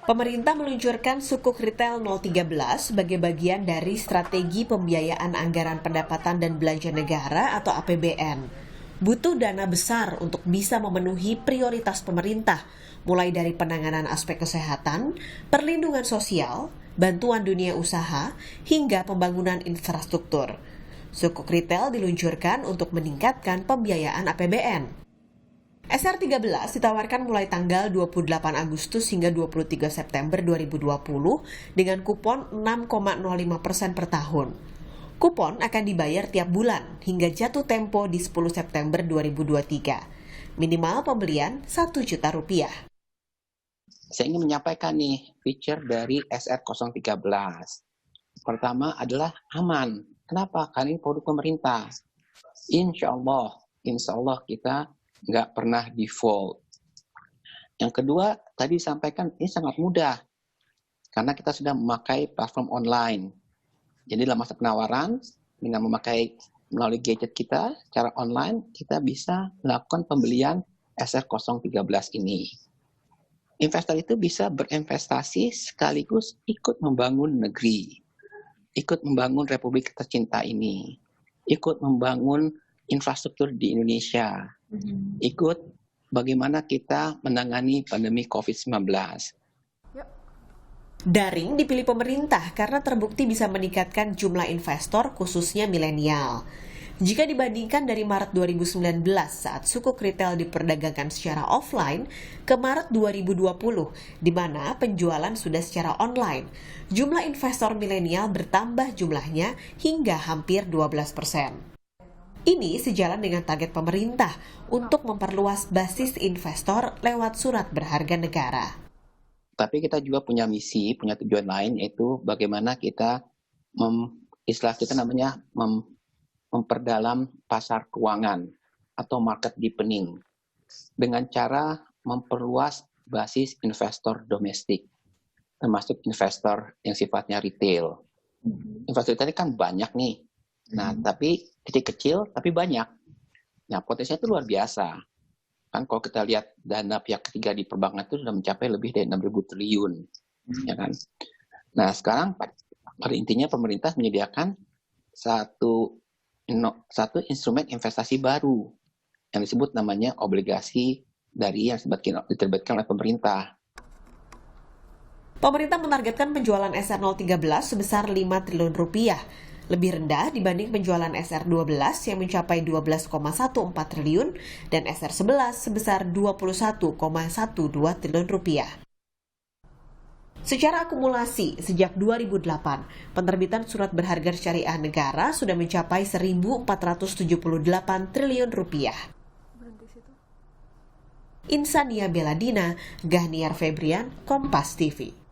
Pemerintah meluncurkan Sukuk Retail 013 sebagai bagian dari strategi pembiayaan anggaran pendapatan dan belanja negara atau APBN. Butuh dana besar untuk bisa memenuhi prioritas pemerintah, mulai dari penanganan aspek kesehatan, perlindungan sosial, bantuan dunia usaha, hingga pembangunan infrastruktur. Sukuk Retail diluncurkan untuk meningkatkan pembiayaan APBN. SR13 ditawarkan mulai tanggal 28 Agustus hingga 23 September 2020 dengan kupon 6,05% per tahun. Kupon akan dibayar tiap bulan hingga jatuh tempo di 10 September 2023. Minimal pembelian Rp1 juta. Saya ingin menyampaikan nih feature dari SR013. Pertama adalah aman. Kenapa? Karena ini produk pemerintah. Insya Allah kita nggak pernah default. Yang kedua, tadi disampaikan ini sangat mudah karena kita sudah memakai platform online. Jadi dalam masa penawaran, dengan memakai melalui gadget kita secara online, kita bisa melakukan pembelian SR013 ini. Investor itu bisa berinvestasi sekaligus ikut membangun negeri, ikut membangun Republik tercinta ini, ikut membangun infrastruktur di Indonesia, ikut bagaimana kita menangani pandemi COVID-19. Daring dipilih pemerintah karena terbukti bisa meningkatkan jumlah investor khususnya milenial. Jika dibandingkan dari Maret 2019 saat Sukuk Retail diperdagangkan secara offline ke Maret 2020 di mana penjualan sudah secara online, jumlah investor milenial bertambah jumlahnya hingga hampir 12%. Ini sejalan dengan target pemerintah untuk memperluas basis investor lewat surat berharga negara. Tapi kita juga punya misi, punya tujuan lain, yaitu bagaimana kita memperdalam pasar keuangan atau market deepening dengan cara memperluas basis investor domestik, termasuk investor yang sifatnya retail. Investor retail ini kan banyak nih. Nah, tapi titik kecil, tapi banyak. Nah, potensinya itu luar biasa. Kan kalau kita lihat dana pihak ketiga di perbankan itu sudah mencapai lebih dari 6.000 triliun. Ya kan? Nah, sekarang pada intinya pemerintah menyediakan satu instrumen investasi baru yang disebut namanya obligasi dari yang diterbitkan oleh pemerintah. Pemerintah menargetkan penjualan SR013 sebesar Rp5 triliun, lebih rendah dibanding penjualan SR12 yang mencapai Rp12,14 triliun dan SR11 sebesar Rp21,12 triliun. Secara akumulasi, sejak 2008, penerbitan surat berharga syariah negara sudah mencapai Rp1.478 triliun. Insania Beladina, Gahniar Febrian, Kompas TV.